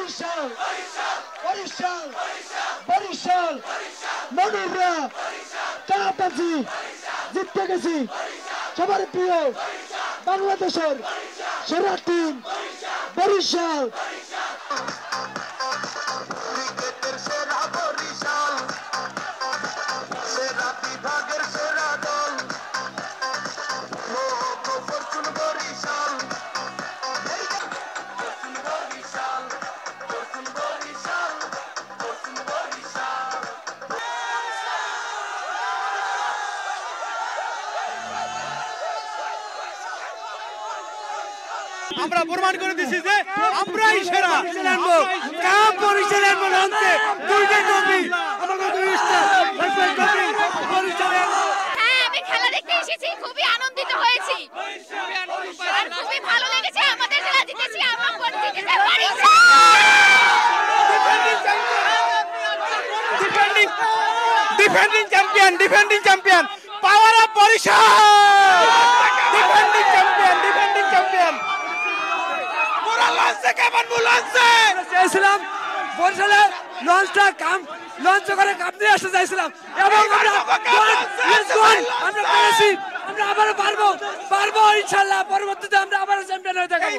বরিশাল বরিশাল বরিশাল মনুরা কাপাজি জিততে গেছি সবার প্রিয় বাংলাদেশের সেরা টিম বরিশাল। আমরা প্রমাণ করে দিছি যে আমরাই সেরা আনবো কাপ বরিশাল আনবো আনতে দুইটা ট্রফি আমাকে দুই স্টার বরিশাল। হ্যাঁ আমি খেলা দেখতে এসেছি, খুবই আনন্দিত হয়েছি, খুবই ভালো লেগেছে। আমাদের খেলা জিতেছি, আমরা জিতেছি Barishal. Defending champion power of Barishal. Defending champion পুরা লঞ্চে কেমন লঞ্চে চাইছিলাম বরিশালে লঞ্চটা লঞ্চ করে কাপ নিয়ে আসতে চাইছিলাম এবং আমরা পেরেছি। আমরা আবার পারবো ইনশাআল্লাহ। পরবর্তীতে আমরা আবার চ্যাম্পিয়ন হয়ে থাকবো।